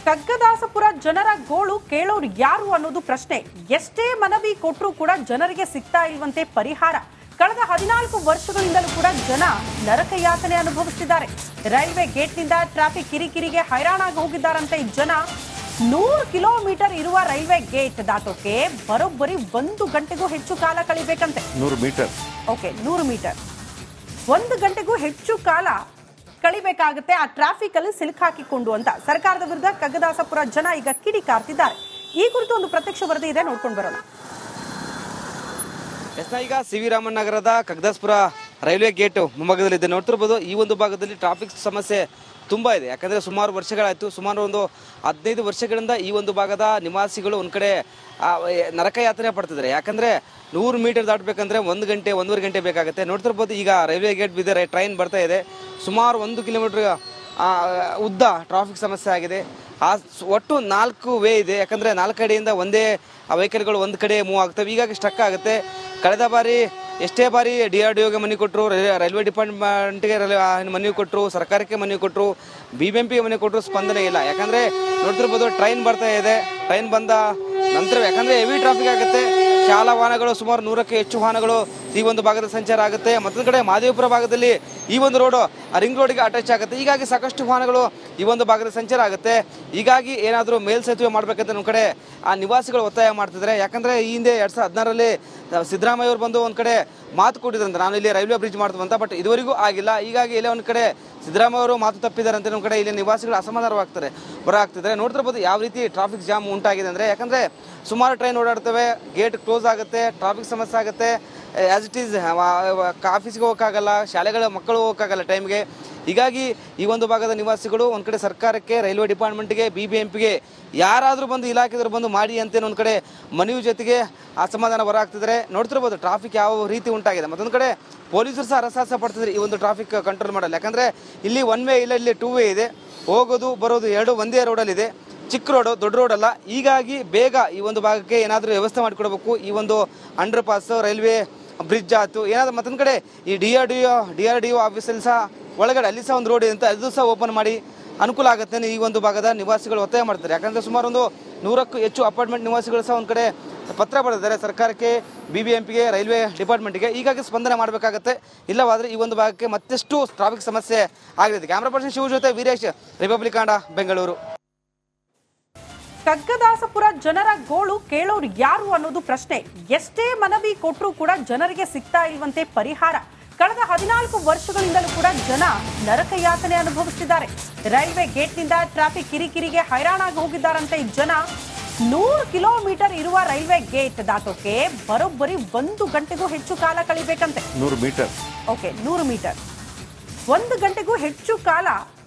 ಕಗ್ಗದಾಸಪುರ ಜನರ ಗೋಳು ಕೇಳೋರು ಯಾರು ಅನ್ನೋದು ಪ್ರಶ್ನೆ. ಎಷ್ಟೇ ಮನವಿ ಕೊಟ್ಟರೂ ಕೂಡ ಜನರಿಗೆ ಸಿಗ್ತಾ ಇಲ್ವಂತೆ ಪರಿಹಾರ. ಕಳೆದ 14 ವರ್ಷಗಳಿಂದಲೂ ಕೂಡ ಜನ ನರಕ ಯಾತನೆ ಅನುಭವಿಸುತ್ತಿದ್ದಾರೆ. ರೈಲ್ವೆ ಗೇಟ್ನಿಂದ ಟ್ರಾಫಿಕ್ ಕಿರಿಕಿರಿಗೆ ಹೈರಾಣಾಗಿ ಹೋಗಿದ್ದಾರಂತೆ ಜನ. 100 ಕಿಲೋಮೀಟರ್ ಇರುವ ರೈಲ್ವೆ ಗೇಟ್ ದಾಟೋಕೆ ಬರೋಬ್ಬರಿ 1 ಗಂಟೆಗೂ ಹೆಚ್ಚು ಕಾಲ ಕಳಿಬೇಕಂತೆ. 100 ಮೀಟರ್. ಓಕೆ, 100 ಮೀಟರ್ 1 ಗಂಟೆಗೂ ಹೆಚ್ಚು ಕಾಲ ಕಳಿಬೇಕಾಗುತ್ತೆ ಆ ಟ್ರಾಫಿಕ್ ಅಲ್ಲಿ ಸಿಲುಕಾಕಿಕೊಂಡು ಅಂತ ಸರ್ಕಾರದ ವಿರುದ್ಧ ಕಗ್ಗದಾಸಪುರ ಜನ ಈಗ ಕಿಡಿಕಾರ್ತಿದ್ದಾರೆ. ಈ ಕುರಿತು ಒಂದು ಪ್ರತ್ಯಕ್ಷ ವರದಿ ಇದೆ, ನೋಡ್ಕೊಂಡು ಬರೋಣ. ಈಗ ಸಿ.ವಿ. ರಾಮನ್ ನಗರದ ಕಗ್ಗದಾಸಪುರ ರೈಲ್ವೆ ಗೇಟ್ ಮುಂಭಾಗದಲ್ಲಿದೆ. ನೋಡ್ತಿರ್ಬೋದು, ಈ ಒಂದು ಭಾಗದಲ್ಲಿ ಟ್ರಾಫಿಕ್ ಸಮಸ್ಯೆ ತುಂಬ ಇದೆ. ಯಾಕಂದರೆ ಸುಮಾರು ವರ್ಷಗಳಾಯಿತು, ಸುಮಾರು ಒಂದು 15 ವರ್ಷಗಳಿಂದ ಈ ಒಂದು ಭಾಗದ ನಿವಾಸಿಗಳು ಒಂದು ಕಡೆ ನರಕ ಯಾತನೆ ಪಡ್ತಿದ್ದಾರೆ. ಯಾಕಂದರೆ 100 ಮೀಟರ್ ದಾಟಬೇಕಂದ್ರೆ 1 ಗಂಟೆ 1.5 ಗಂಟೆ ಬೇಕಾಗುತ್ತೆ. ನೋಡ್ತಿರ್ಬೋದು, ಈಗ ರೈಲ್ವೆ ಗೇಟ್ ಬಿದ್ದರೆ ಟ್ರೈನ್ ಬರ್ತಾ ಇದೆ. ಸುಮಾರು 1 ಕಿಲೋಮೀಟರ್ ಉದ್ದ ಟ್ರಾಫಿಕ್ ಸಮಸ್ಯೆ ಆಗಿದೆ. ಒಟ್ಟು 4 ವೇ ಇದೆ. ಯಾಕಂದರೆ 4 ಕಡೆಯಿಂದ ಒಂದೇ ವೆಹಿಕಲ್ಗಳು ಒಂದು ಕಡೆ ಮೂವ್ ಆಗ್ತವೆ. ಹೀಗಾಗಿ ಸ್ಟಕ್ ಆಗುತ್ತೆ. ಕಳೆದ ಬಾರಿ ಎಷ್ಟೇ ಬಾರಿ DRDOಗೆ ಮನವಿ ಕೊಟ್ಟರು, ರೈಲ್ವೆ ಡಿಪಾರ್ಟ್ಮೆಂಟ್ಗೆ ಮನವಿ ಕೊಟ್ಟರು, ಸರ್ಕಾರಕ್ಕೆ ಮನವಿ ಕೊಟ್ಟರು, BBMPಗೆ ಮನವಿ ಕೊಟ್ಟರು, ಸ್ಪಂದನೆ ಇಲ್ಲ. ಯಾಕಂದರೆ ನೋಡ್ತಿರ್ಬೋದು, ಟ್ರೈನ್ ಬರ್ತಾ ಇದೆ. ಟ್ರೈನ್ ಬಂದ ನಂತರ ಯಾಕಂದರೆ ಹೆವಿ ಟ್ರಾಫಿಕ್ ಆಗುತ್ತೆ. ಶಾಲಾ ವಾಹನಗಳು ಸುಮಾರು 100ಕ್ಕೆ ಹೆಚ್ಚು ವಾಹನಗಳು ಈ ಒಂದು ಭಾಗದ ಸಂಚಾರ ಆಗುತ್ತೆ. ಮತ್ತೊಂದು ಕಡೆ ಮಹದೇವಪುರ ಭಾಗದಲ್ಲಿ ಈ ಒಂದು ರೋಡು ರಿಂಗ್ ರೋಡ್ಗೆ ಅಟ್ಯಾಚ್ ಆಗುತ್ತೆ. ಹೀಗಾಗಿ ಸಾಕಷ್ಟು ವಾಹನಗಳು ಈ ಒಂದು ಭಾಗದ ಸಂಚಾರ ಆಗುತ್ತೆ. ಹೀಗಾಗಿ ಏನಾದರೂ ಮೇಲ್ಸೇತುವೆ ಮಾಡಬೇಕಂತ ನಮ್ಮ ಕಡೆ ಆ ನಿವಾಸಿಗಳು ಒತ್ತಾಯ ಮಾಡ್ತಿದ್ದಾರೆ. ಯಾಕಂದರೆ ಈ ಹಿಂದೆ 2016ರಲ್ಲಿ ಸಿದ್ದರಾಮಯ್ಯ ಅವರು ಬಂದು ಒಂದು ಕಡೆ ಮಾತು ಕೊಟ್ಟಿದ್ರಂತೆ, ನಾನು ಇಲ್ಲಿ ರೈಲ್ವೆ ಬ್ರಿಡ್ಜ್ ಮಾಡ್ತೀವಿ ಅಂತ. ಬಟ್ ಇದುವರೆಗೂ ಆಗಿಲ್ಲ. ಹೀಗಾಗಿ ಇಲ್ಲೇ ಒಂದು ಕಡೆ ಸಿದ್ದರಾಮಯ್ಯ ಅವರು ಮಾತು ತಪ್ಪಿದ್ದಾರೆ ಅಂತ ನಮ್ಮ ಕಡೆ ಇಲ್ಲಿ ನಿವಾಸಿಗಳು ಅಸಮಾಧಾನವಾಗ್ತಾರೆ, ಹೊರಹಾಗ್ತಿದ್ದಾರೆ. ನೋಡ್ತಿರ್ಬೋದು ಯಾವ ರೀತಿ ಟ್ರಾಫಿಕ್ ಜಾಮ್ ಉಂಟಾಗಿದೆ ಅಂದರೆ, ಯಾಕಂದರೆ ಸುಮಾರು ಟ್ರೈನ್ ಓಡಾಡ್ತವೆ, ಗೇಟ್ ಕ್ಲೋಸ್ ಆಗುತ್ತೆ, ಟ್ರಾಫಿಕ್ ಸಮಸ್ಯೆ ಆಗುತ್ತೆ. ಆ್ಯಸ್ ಇಟ್ ಈಸ್ ಆಫೀಸ್ಗೆ ಹೋಗೋಕ್ಕಾಗಲ್ಲ, ಶಾಲೆಗಳ ಮಕ್ಕಳು ಹೋಗೋಕ್ಕಾಗಲ್ಲ ಟೈಮ್ಗೆ. ಹೀಗಾಗಿ ಈ ಒಂದು ಭಾಗದ ನಿವಾಸಿಗಳು ಒಂದು ಕಡೆ ಸರ್ಕಾರಕ್ಕೆ, ರೈಲ್ವೆ ಡಿಪಾರ್ಟ್ಮೆಂಟ್ಗೆ, BBMPಗೆ ಯಾರಾದರೂ ಬಂದು ಇಲಾಖೆದವರು ಬಂದು ಮಾಡಿ ಅಂತೇನು ಒಂದು ಕಡೆ ಮನವಿ ಜೊತೆಗೆ ಅಸಮಾಧಾನ ಹೊರಹಾಗ್ತಿದ್ದಾರೆ. ನೋಡ್ತಿರ್ಬೋದು ಟ್ರಾಫಿಕ್ ಯಾವ ರೀತಿ ಉಂಟಾಗಿದೆ. ಮತ್ತೊಂದು ಕಡೆ ಪೊಲೀಸರು ಸಹ ಹರಸಾಹಸ ಪಡ್ತಿದ್ದಾರೆ ಈ ಒಂದು ಟ್ರಾಫಿಕ್ ಕಂಟ್ರೋಲ್ ಮಾಡಲ್ಲ. ಯಾಕಂದರೆ ಇಲ್ಲಿ 1 ವೇ ಇಲ್ಲ, ಇಲ್ಲಿ 2 ವೇ ಇದೆ. ಹೋಗೋದು ಬರೋದು ಎರಡು ಒಂದೇ ರೋಡಲ್ಲಿದೆ, ಚಿಕ್ಕ ರೋಡು, ದೊಡ್ಡ ರೋಡ್ ಅಲ್ಲ. ಹೀಗಾಗಿ ಬೇಗ ಈ ಒಂದು ಭಾಗಕ್ಕೆ ಏನಾದರೂ ವ್ಯವಸ್ಥೆ ಮಾಡಿಕೊಡ್ಬೇಕು. ಈ ಒಂದು ಅಂಡರ್ ಪಾಸ್, ರೈಲ್ವೆ ಬ್ರಿಡ್ಜ್ ಆಯಿತು, ಏನಾದರೂ ಮತ್ತೊಂದು ಕಡೆ ಈ DRDO ಆಫೀಸಲ್ಲಿ ಸಹ ಒಳಗಡೆ ಅಲ್ಲಿ ಸಹ ಒಂದು ರೋಡ್ ಇದೆ ಅಂತ ಅದು ಸಹ ಓಪನ್ ಮಾಡಿ ಅನುಕೂಲ ಆಗುತ್ತೆ ಈ ಒಂದು ಭಾಗದ ನಿವಾಸಿಗಳು ಒತ್ತಾಯ ಮಾಡ್ತಾರೆ. ಯಾಕಂದರೆ ಸುಮಾರು ಒಂದು 100ಕ್ಕೂ ಹೆಚ್ಚು ಅಪಾರ್ಟ್ಮೆಂಟ್ ನಿವಾಸಿಗಳು ಸಹ ಒಂದು ಕಡೆ ಪತ್ರ ಬರೆದಿದ್ದಾರೆ ಸರ್ಕಾರಕ್ಕೆ, BBMPಗೆ, ರೈಲ್ವೆ ಡಿಪಾರ್ಟ್ಮೆಂಟ್ಗೆ. ಹೀಗಾಗಿ ಸ್ಪಂದನೆ ಮಾಡಬೇಕಾಗತ್ತೆ. ಇಲ್ಲವಾದರೆ ಈ ಒಂದು ಭಾಗಕ್ಕೆ ಮತ್ತಷ್ಟು ಟ್ರಾಫಿಕ್ ಸಮಸ್ಯೆ ಆಗಲಿದೆ. ಕ್ಯಾಮ್ರಾ ಪರ್ಸನ್ ಶಿವ ಜೊತೆ ವೀರೇಶ್, ರಿಪಬ್ಲಿಕ್ ಕನ್ನಡ, ಬೆಂಗಳೂರು. ಕಗ್ಗದಾಸಪುರ ಜನರ ಗೋಳು ಕೇಳೋರು ಯಾರು ಅನ್ನೋದು ಪ್ರಶ್ನೆ. ಎಷ್ಟೇ ಮನವಿ ಕೊಟ್ಟರೂ ಕೂಡ ಜನರಿಗೆ ಸಿಗ್ತಾ ಇಲ್ವಂತೆ ಪರಿಹಾರ. ಕಳೆದ 14 ವರ್ಷಗಳಿಂದಲೂ ಕೂಡ ಜನ ನರಕ ಯಾತನೆ ಅನುಭವಿಸುತ್ತಿದ್ದಾರೆ. ರೈಲ್ವೆ ಗೇಟ್ನಿಂದ ಟ್ರಾಫಿಕ್ ಕಿರಿಕಿರಿಗೆ ಹೈರಾಣಾಗಿ ಹೋಗಿದ್ದಾರಂತೆ ಜನ. 100 ಕಿಲೋಮೀಟರ್ ಇರುವ ರೈಲ್ವೆ ಗೇಟ್ ದಾಟೋಕೆ ಬರೋಬ್ಬರಿ 1 ಗಂಟೆಗೂ ಹೆಚ್ಚು ಕಾಲ ಕಳಿಬೇಕಂತೆ. 100 ಮೀಟರ್. ಓಕೆ, 100 ಮೀಟರ್ 1 ಗಂಟೆಗೂ ಹೆಚ್ಚು ಕಾಲ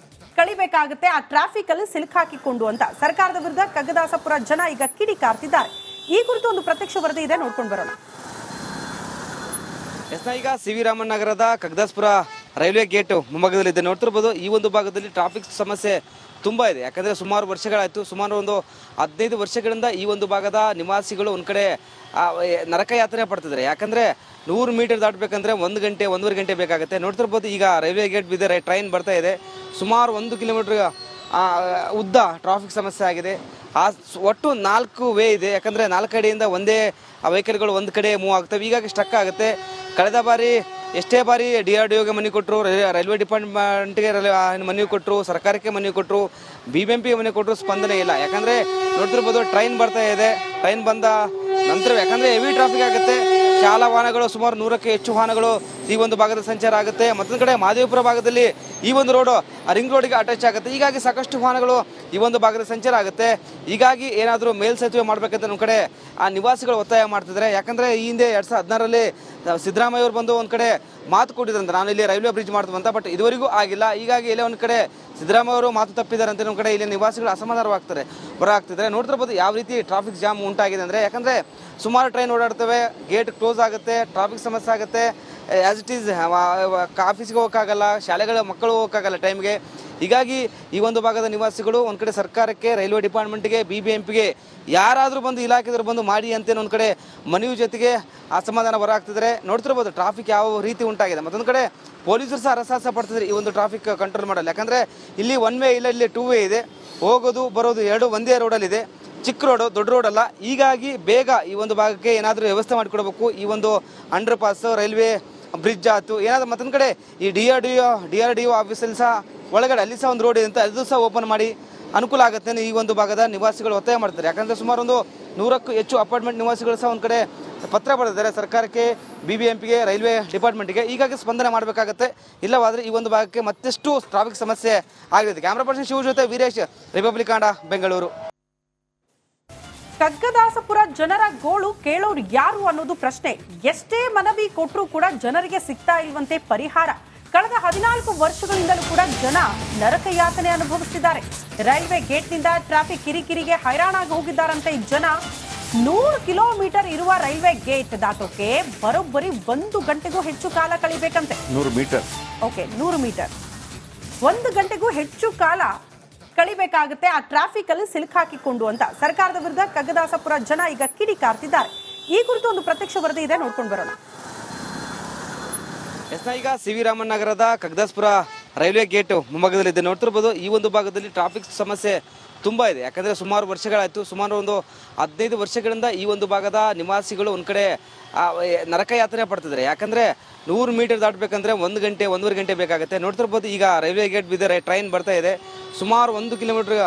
ಕಳಿಬೇಕಾಗುತ್ತೆ ಆ ಟ್ರಾಫಿಕ್ ಅಲ್ಲಿ ಸಿಲುಕಾಕಿಕೊಂಡು ಅಂತ ಸರ್ಕಾರದ ವಿರುದ್ಧ ಕಗ್ಗದಾಸಪುರ ಜನ ಈಗ ಕಿಡಿಕಾರ್ತಿದ್ದಾರೆ. ಈ ಕುರಿತು ಒಂದು ಪ್ರತ್ಯಕ್ಷ ವರದಿ ಇದೆ, ನೋಡ್ಕೊಂಡು ಬರೋಣ. ಈಗ ಸಿ.ವಿ. ರಾಮನ್ ನಗರದ ಕಗ್ಗದಾಸಪುರ ರೈಲ್ವೆ ಗೇಟ್ ಮುಂಭಾಗದಲ್ಲಿದೆ. ನೋಡ್ತಿರ್ಬೋದು, ಈ ಒಂದು ಭಾಗದಲ್ಲಿ ಟ್ರಾಫಿಕ್ ಸಮಸ್ಯೆ ತುಂಬ ಇದೆ. ಯಾಕಂದರೆ ಸುಮಾರು ವರ್ಷಗಳಾಯಿತು, ಸುಮಾರು ಒಂದು 15 ವರ್ಷಗಳಿಂದ ಈ ಒಂದು ಭಾಗದ ನಿವಾಸಿಗಳು ಒಂದು ಕಡೆ ನರಕ ಯಾತನೆ ಪಡ್ತಿದ್ದಾರೆ. ಯಾಕಂದರೆ 100 ಮೀಟರ್ ದಾಟಬೇಕಂದ್ರೆ 1 ಗಂಟೆ 1.5 ಗಂಟೆ ಬೇಕಾಗುತ್ತೆ. ನೋಡ್ತಿರ್ಬೋದು, ಈಗ ರೈಲ್ವೆ ಗೇಟ್ ಬಿದ್ದರೆ ಟ್ರೈನ್ ಬರ್ತಾ ಇದೆ. ಸುಮಾರು 1 ಕಿಲೋಮೀಟರ್ ಉದ್ದ ಟ್ರಾಫಿಕ್ ಸಮಸ್ಯೆ ಆಗಿದೆ. ಒಟ್ಟು 4 ವೇ ಇದೆ. ಯಾಕಂದರೆ 4 ಕಡೆಯಿಂದ ಒಂದೇ ವೆಹಿಕಲ್ಗಳು ಒಂದು ಕಡೆ ಮೂವ್ ಆಗ್ತವೆ. ಹೀಗಾಗಿ ಸ್ಟಕ್ ಆಗುತ್ತೆ. ಕಳೆದ ಬಾರಿ ಎಷ್ಟೇ ಬಾರಿ DRDOಗೆ ಮನವಿ ಕೊಟ್ಟರು, ರೈಲ್ವೆ ಡಿಪಾರ್ಟ್ಮೆಂಟ್ಗೆ ಮನವಿ ಕೊಟ್ಟರು, ಸರ್ಕಾರಕ್ಕೆ ಮನವಿ ಕೊಟ್ಟರು, BBMPಗೆ ಮನವಿ ಕೊಟ್ಟರು, ಸ್ಪಂದನೆ ಇಲ್ಲ. ಯಾಕಂದರೆ ನೋಡ್ತಿರ್ಬೋದು ಟ್ರೈನ್ ಬರ್ತಾ ಇದೆ. ಟ್ರೈನ್ ಬಂದ ನಂತರ ಯಾಕಂದರೆ ಹೆವಿ ಟ್ರಾಫಿಕ್ ಆಗುತ್ತೆ. ಶಾಲಾ ವಾಹನಗಳು ಸುಮಾರು 100ಕ್ಕೆ ಹೆಚ್ಚು ವಾಹನಗಳು ಈ ಒಂದು ಭಾಗದ ಸಂಚಾರ ಆಗುತ್ತೆ. ಮತ್ತೊಂದು ಕಡೆ ಮಹದೇವಪುರ ಭಾಗದಲ್ಲಿ ಈ ಒಂದು ರೋಡು ರಿಂಗ್ ರೋಡ್ಗೆ ಅಟ್ಯಾಚ್ ಆಗುತ್ತೆ. ಹೀಗಾಗಿ ಸಾಕಷ್ಟು ವಾಹನಗಳು ಈ ಒಂದು ಭಾಗದ ಸಂಚಾರ ಆಗುತ್ತೆ. ಹೀಗಾಗಿ ಏನಾದರೂ ಮೇಲ್ಸೇತುವೆ ಮಾಡಬೇಕಂತ ನಮ್ಮ ಕಡೆ ಆ ನಿವಾಸಿಗಳು ಒತ್ತಾಯ ಮಾಡ್ತಿದ್ದಾರೆ. ಯಾಕಂದರೆ ಈ ಹಿಂದೆ 2016ರಲ್ಲಿ ಸಿದ್ದರಾಮಯ್ಯ ಅವರು ಬಂದು ಒಂದು ಕಡೆ ಮಾತು ಕೊಟ್ಟಿದ್ರಂತೆ, ನಾನು ಇಲ್ಲಿ ರೈಲ್ವೆ ಬ್ರಿಡ್ಜ್ ಮಾಡ್ತೀವಿ ಅಂತ. ಬಟ್ ಇದುವರೆಗೂ ಆಗಿಲ್ಲ. ಹೀಗಾಗಿ ಇಲ್ಲೇ ಒಂದು ಕಡೆ ಸಿದ್ದರಾಮಯ್ಯ ಅವರು ಮಾತು ತಪ್ಪಿದ್ದಾರೆ ಅಂತ ನಮ್ಮ ಕಡೆ ಇಲ್ಲಿ ನಿವಾಸಿಗಳು ಅಸಮಾಧಾನವಾಗ್ತಾರೆ, ಹೊರಹಾಗ್ತಿದ್ದಾರೆ. ನೋಡ್ತಿರ್ಬೋದು ಯಾವ ರೀತಿ ಟ್ರಾಫಿಕ್ ಜಾಮ್ ಉಂಟಾಗಿದೆ ಅಂದರೆ, ಯಾಕಂದರೆ ಸುಮಾರು ಟ್ರೈನ್ ಓಡಾಡ್ತವೆ, ಗೇಟ್ ಕ್ಲೋಸ್ ಆಗುತ್ತೆ, ಟ್ರಾಫಿಕ್ ಸಮಸ್ಯೆ ಆಗುತ್ತೆ. ಆ್ಯಸ್ ಇಟ್ ಈಸ್ ಆಫೀಸ್ಗೆ ಹೋಗೋಕ್ಕಾಗಲ್ಲ, ಶಾಲೆಗಳ ಮಕ್ಕಳು ಹೋಗೋಕ್ಕಾಗಲ್ಲ ಟೈಮ್ಗೆ. ಹೀಗಾಗಿ ಈ ಒಂದು ಭಾಗದ ನಿವಾಸಿಗಳು ಒಂದು ಕಡೆ ಸರ್ಕಾರಕ್ಕೆ, ರೈಲ್ವೆ ಡಿಪಾರ್ಟ್ಮೆಂಟ್ಗೆ, BBMPಗೆ ಯಾರಾದರೂ ಬಂದು ಇಲಾಖೆದವರು ಬಂದು ಮಾಡಿ ಅಂತೇನು ಒಂದು ಕಡೆ ಮನವಿ ಜೊತೆಗೆ ಅಸಮಾಧಾನ ಹೊರಹಾಗ್ತಿದ್ದಾರೆ. ನೋಡ್ತಿರ್ಬೋದು ಟ್ರಾಫಿಕ್ ಯಾವ ರೀತಿ ಉಂಟಾಗಿದೆ. ಮತ್ತೊಂದು ಕಡೆ ಪೊಲೀಸರು ಸಹ ಹರಸಾಹಸ ಪಡ್ತಿದ್ದಾರೆ ಈ ಒಂದು ಟ್ರಾಫಿಕ್ ಕಂಟ್ರೋಲ್ ಮಾಡಲ್ಲ. ಯಾಕಂದರೆ ಇಲ್ಲಿ 1 ವೇ ಇಲ್ಲ, ಇಲ್ಲಿ 2 ವೇ ಇದೆ. ಹೋಗೋದು ಬರೋದು ಎರಡು ಒಂದೇ ರೋಡಲ್ಲಿದೆ, ಚಿಕ್ಕ ರೋಡು, ದೊಡ್ಡ ರೋಡ್ ಅಲ್ಲ. ಹೀಗಾಗಿ ಬೇಗ ಈ ಒಂದು ಭಾಗಕ್ಕೆ ಏನಾದರೂ ವ್ಯವಸ್ಥೆ ಮಾಡಿಕೊಡ್ಬೇಕು. ಈ ಒಂದು ಅಂಡರ್ ಪಾಸ್, ರೈಲ್ವೆ ಬ್ರಿಡ್ಜ್ ಆಯ್ತು ಏನಾದರೂ. ಮತ್ತೊಂದು ಕಡೆ ಈ DRDO ಆಫೀಸಲ್ಲಿ ಸಹ ಒಳಗಡೆ ಅಲ್ಲಿ ಸಹ ಒಂದು ರೋಡ್ ಇದೆ ಅಂತ ಅದು ಸಹ ಓಪನ್ ಮಾಡಿ ಅನುಕೂಲ ಆಗುತ್ತೆ ಈ ಒಂದು ಭಾಗದ ನಿವಾಸಿಗಳು ಒತ್ತಾಯ ಮಾಡ್ತಾರೆ. ಯಾಕಂದರೆ ಸುಮಾರು ಒಂದು 100ಕ್ಕೂ ಹೆಚ್ಚು ಅಪಾರ್ಟ್ಮೆಂಟ್ ನಿವಾಸಿಗಳು ಸಹ ಒಂದು ಕಡೆ ಪತ್ರ ಬರೆದಿದ್ದಾರೆ ಸರ್ಕಾರಕ್ಕೆ, BBMPಗೆ, ರೈಲ್ವೆ ಡಿಪಾರ್ಟ್ಮೆಂಟ್ಗೆ. ಹೀಗಾಗಿ ಸ್ಪಂದನೆ ಮಾಡಬೇಕಾಗತ್ತೆ. ಇಲ್ಲವಾದರೆ ಈ ಒಂದು ಭಾಗಕ್ಕೆ ಮತ್ತಷ್ಟು ಟ್ರಾಫಿಕ್ ಸಮಸ್ಯೆ ಆಗಲಿದೆ. ಕ್ಯಾಮ್ರಾ ಪರ್ಸನ್ ಶಿವ ಜೊತೆ ವೀರೇಶ್, ರಿಪಬ್ಲಿಕ್ ಕನ್ನಡ, ಬೆಂಗಳೂರು. ಕಗ್ಗದಾಸಪುರ ಜನರ ಗೋಳು ಕೇಳೋರು ಯಾರು ಅನ್ನೋದು ಪ್ರಶ್ನೆ. ಎಷ್ಟೇ ಮನವಿ ಕೊಟ್ಟರೂ ಕೂಡ ಜನರಿಗೆ ಸಿಗ್ತಾ ಇಲ್ವಂತೆ ಪರಿಹಾರ. ಕಳೆದ 14 ವರ್ಷಗಳಿಂದಲೂ ಕೂಡ ಜನ ನರಕ ಯಾತನೆ ಅನುಭವಿಸುತ್ತಿದ್ದಾರೆ. ರೈಲ್ವೆ ಗೇಟ್ನಿಂದ ಟ್ರಾಫಿಕ್ ಕಿರಿಕಿರಿಗೆ ಹೈರಾಣಾಗಿ ಹೋಗಿದ್ದಾರಂತೆ ಜನ. 100 ಕಿಲೋಮೀಟರ್ ಇರುವ ರೈಲ್ವೆ ಗೇಟ್ ದಾಟೋಕೆ ಬರೋಬ್ಬರಿ 1 ಗಂಟೆಗೂ ಹೆಚ್ಚು ಕಾಲ ಕಳಿಬೇಕಂತೆ. 100 ಮೀಟರ್. ಓಕೆ, 100 ಮೀಟರ್ 1 ಗಂಟೆಗೂ ಹೆಚ್ಚು ಕಾಲ ಕಳಿಬೇಕಾಗುತ್ತೆ ಆ ಟ್ರಾಫಿಕ್ ಅಲ್ಲಿ ಸಿಲುಕಾಕಿಕೊಂಡು ಅಂತ ಸರ್ಕಾರದ ವಿರುದ್ಧ ಕಗ್ಗದಾಸಪುರ ಜನ ಈಗ ಕಿಡಿಕಾರ್ತಿದ್ದಾರೆ. ಈ ಕುರಿತು ಒಂದು ಪ್ರತ್ಯಕ್ಷ ವರದಿ ಇದೆ, ನೋಡ್ಕೊಂಡು ಬರೋಣ. ಈಗ CV ರಾಮನ್ ನಗರದ ಕಗ್ದಾಸ್ಪುರ ರೈಲ್ವೆ ಗೇಟ್ ಮುಂಭಾಗದಲ್ಲಿದೆ. ನೋಡ್ತಿರ್ಬೋದು ಈ ಒಂದು ಭಾಗದಲ್ಲಿ ಟ್ರಾಫಿಕ್ ಸಮಸ್ಯೆ ತುಂಬ ಇದೆ. ಯಾಕಂದರೆ ಸುಮಾರು ವರ್ಷಗಳಾಯಿತು, ಸುಮಾರು ಒಂದು 15 ವರ್ಷಗಳಿಂದ ಈ ಒಂದು ಭಾಗದ ನಿವಾಸಿಗಳು ಒಂದು ಕಡೆ ನರಕ ಯಾತನೆ ಪಡ್ತಿದ್ದಾರೆ. ಯಾಕಂದರೆ 100 ಮೀಟರ್ ದಾಟಬೇಕಂದ್ರೆ 1 ಗಂಟೆ 1.5 ಗಂಟೆ ಬೇಕಾಗುತ್ತೆ. ನೋಡ್ತಿರ್ಬೋದು ಈಗ ರೈಲ್ವೆ ಗೇಟ್ ಬಿದ್ದರೆ ಟ್ರೈನ್ ಬರ್ತಾ ಇದೆ. ಸುಮಾರು 1 ಕಿಲೋಮೀಟರ್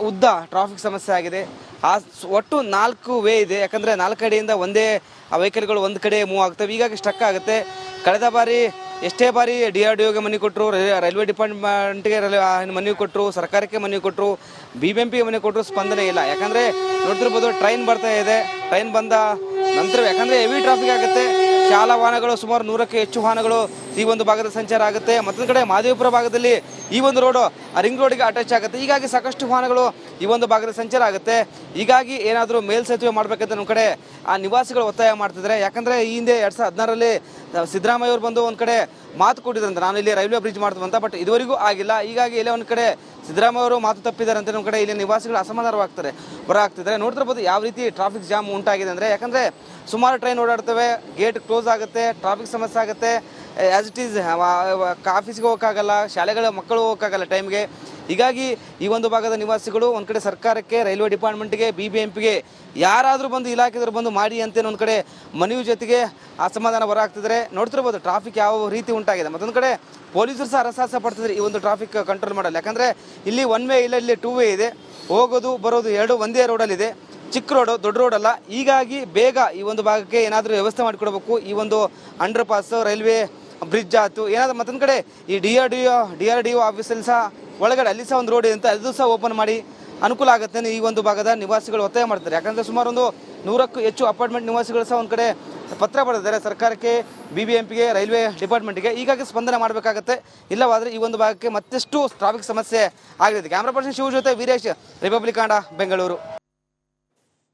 ಉದ್ದ ಟ್ರಾಫಿಕ್ ಸಮಸ್ಯೆ ಆಗಿದೆ. ಒಟ್ಟು 4 ವೇ ಇದೆ. ಯಾಕಂದರೆ 4 ಕಡೆಯಿಂದ ಒಂದೇ ವೆಹಿಕಲ್ಗಳು ಒಂದು ಕಡೆ ಮೂವ್ ಆಗ್ತವೆ. ಹೀಗಾಗಿ ಸ್ಟಕ್ ಆಗುತ್ತೆ. ಕಳೆದ ಬಾರಿ ಎಷ್ಟೇ ಬಾರಿ DRDOಗೆ ಮನವಿ ಕೊಟ್ಟರು, ರೈಲ್ವೆ ಡಿಪಾರ್ಟ್ಮೆಂಟ್ಗೆ ಮನವಿ ಕೊಟ್ಟರು, ಸರ್ಕಾರಕ್ಕೆ ಮನವಿ ಕೊಟ್ಟರು, BBMPಗೆ ಮನವಿ ಕೊಟ್ಟರು, ಸ್ಪಂದನೆ ಇಲ್ಲ. ಯಾಕಂದರೆ ನೋಡ್ತಿರ್ಬೋದು ಟ್ರೈನ್ ಬರ್ತಾ ಇದೆ. ಟ್ರೈನ್ ಬಂದ ನಂತರ ಯಾಕಂದರೆ ಹೆವಿ ಟ್ರಾಫಿಕ್ ಆಗುತ್ತೆ. ಶಾಲಾ ವಾಹನಗಳು ಸುಮಾರು 100ಕ್ಕೂ ಹೆಚ್ಚು ವಾಹನಗಳು ಈ ಒಂದು ಭಾಗದ ಸಂಚಾರ ಆಗುತ್ತೆ. ಮತ್ತೊಂದು ಕಡೆ ಮಹದೇವಪುರ ಭಾಗದಲ್ಲಿ ಈ ಒಂದು ರೋಡು ರಿಂಗ್ ರೋಡಿಗೆ ಅಟ್ಯಾಚ್ ಆಗುತ್ತೆ. ಹೀಗಾಗಿ ಸಾಕಷ್ಟು ವಾಹನಗಳು ಈ ಒಂದು ಭಾಗದ ಸಂಚಾರ ಆಗುತ್ತೆ. ಹೀಗಾಗಿ ಏನಾದರೂ ಮೇಲ್ಸೇತುವೆ ಮಾಡಬೇಕಂತ ನಮ್ಮ ಕಡೆ ಆ ನಿವಾಸಿಗಳು ಒತ್ತಾಯ ಮಾಡ್ತಿದ್ದಾರೆ. ಯಾಕಂದರೆ ಈ ಹಿಂದೆ 2016ರಲ್ಲಿ ಸಿದ್ದರಾಮಯ್ಯ ಅವರು ಬಂದು ಒಂದು ಕಡೆ ಮಾತು ಕೊಟ್ಟಿದ್ರಂತೆ, ನಾನು ಇಲ್ಲಿ ರೈಲ್ವೆ ಬ್ರಿಡ್ಜ್ ಮಾಡ್ತೀವಿ ಅಂತ. ಬಟ್ ಇದುವರೆಗೂ ಆಗಿಲ್ಲ. ಹೀಗಾಗಿ ಇಲ್ಲೇ ಒಂದು ಕಡೆ ಸಿದ್ದರಾಮಯ್ಯ ಅವರು ಮಾತು ತಪ್ಪಿದ್ದಾರೆ ಅಂತ ನಮ್ಮ ಕಡೆ ಇಲ್ಲಿ ನಿವಾಸಿಗಳು ಅಸಮಾಧಾನವಾಗ್ತಾರೆ, ಹೊರಹಾಗ್ತಿದ್ದಾರೆ. ನೋಡ್ತಿರ್ಬೋದು ಯಾವ ರೀತಿ ಟ್ರಾಫಿಕ್ ಜಾಮ್ ಉಂಟಾಗಿದೆ ಅಂದರೆ. ಯಾಕಂದರೆ ಸುಮಾರು ಟ್ರೈನ್ ಓಡಾಡ್ತವೆ, ಗೇಟ್ ಕ್ಲೋಸ್ ಆಗುತ್ತೆ, ಟ್ರಾಫಿಕ್ ಸಮಸ್ಯೆ ಆಗುತ್ತೆ. ಆ್ಯಸ್ ಇಟ್ ಈಸ್ ಆಫೀಸ್ಗೆ ಹೋಗೋಕ್ಕಾಗಲ್ಲ, ಶಾಲೆಗಳ ಮಕ್ಕಳು ಹೋಗೋಕ್ಕಾಗಲ್ಲ ಟೈಮ್ಗೆ. ಹೀಗಾಗಿ ಈ ಒಂದು ಭಾಗದ ನಿವಾಸಿಗಳು ಒಂದು ಕಡೆ ಸರ್ಕಾರಕ್ಕೆ, ರೈಲ್ವೆ ಡಿಪಾರ್ಟ್ಮೆಂಟ್ಗೆ, BBMPಗೆ ಯಾರಾದರೂ ಬಂದು ಇಲಾಖೆದವರು ಬಂದು ಮಾಡಿ ಅಂತೇನು ಒಂದು ಕಡೆ ಮನವಿ ಜೊತೆಗೆ ಅಸಮಾಧಾನ ಹೊರಹಾಗ್ತಿದ್ದಾರೆ. ನೋಡ್ತಿರ್ಬೋದು ಟ್ರಾಫಿಕ್ ಯಾವ ರೀತಿ ಉಂಟಾಗಿದೆ. ಮತ್ತೊಂದು ಕಡೆ ಪೊಲೀಸರು ಸಹ ಹರಸಾಹಸ ಪಡ್ತಿದ್ದಾರೆ ಈ ಒಂದು ಟ್ರಾಫಿಕ್ ಕಂಟ್ರೋಲ್ ಮಾಡಲ್ಲ. ಯಾಕಂದರೆ ಇಲ್ಲಿ 1 ವೇ ಇಲ್ಲ, ಇಲ್ಲಿ 2 ವೇ ಇದೆ. ಹೋಗೋದು ಬರೋದು ಎರಡು ಒಂದೇ ರೋಡಲ್ಲಿದೆ, ಚಿಕ್ಕ ರೋಡು, ದೊಡ್ಡ ರೋಡ್ ಅಲ್ಲ. ಹೀಗಾಗಿ ಬೇಗ ಈ ಒಂದು ಭಾಗಕ್ಕೆ ಏನಾದರೂ ವ್ಯವಸ್ಥೆ ಮಾಡಿಕೊಡ್ಬೇಕು. ಈ ಒಂದು ಅಂಡರ್ ಪಾಸ್, ರೈಲ್ವೆ ಬ್ರಿಡ್ಜ್ ಆಯ್ತು ಏನಾದರೂ. ಮತ್ತೊಂದು ಕಡೆ ಈ DRDO ಆಫೀಸಲ್ಲಿ ಸಹ ಒಳಗಡೆ ಅಲ್ಲಿ ಸಹ ಒಂದು ರೋಡ್ ಇದೆ ಅಂತ ಅದು ಸಹ ಓಪನ್ ಮಾಡಿ ಅನುಕೂಲ ಆಗುತ್ತೆ ಈ ಒಂದು ಭಾಗದ ನಿವಾಸಿಗಳು ಒತ್ತಾಯ ಮಾಡ್ತಾರೆ. ಯಾಕಂದರೆ ಸುಮಾರು ಒಂದು 100ಕ್ಕೂ ಹೆಚ್ಚು ಅಪಾರ್ಟ್ಮೆಂಟ್ ನಿವಾಸಿಗಳು ಸಹ ಒಂದು ಕಡೆ ಪತ್ರ ಬರೆದಿದ್ದಾರೆ ಸರ್ಕಾರಕ್ಕೆ, BBMPಗೆ, ರೈಲ್ವೆ ಡಿಪಾರ್ಟ್ಮೆಂಟ್ಗೆ. ಹೀಗಾಗಿ ಸ್ಪಂದನೆ ಮಾಡಬೇಕಾಗತ್ತೆ. ಇಲ್ಲವಾದರೆ ಈ ಒಂದು ಭಾಗಕ್ಕೆ ಮತ್ತಷ್ಟು ಟ್ರಾಫಿಕ್ ಸಮಸ್ಯೆ ಆಗಲಿದೆ. ಕ್ಯಾಮ್ರಾ ಪರ್ಸನ್ ಶಿವ ಜೊತೆ ವೀರೇಶ್, ರಿಪಬ್ಲಿಕ್ ಕನ್ನಡ, ಬೆಂಗಳೂರು.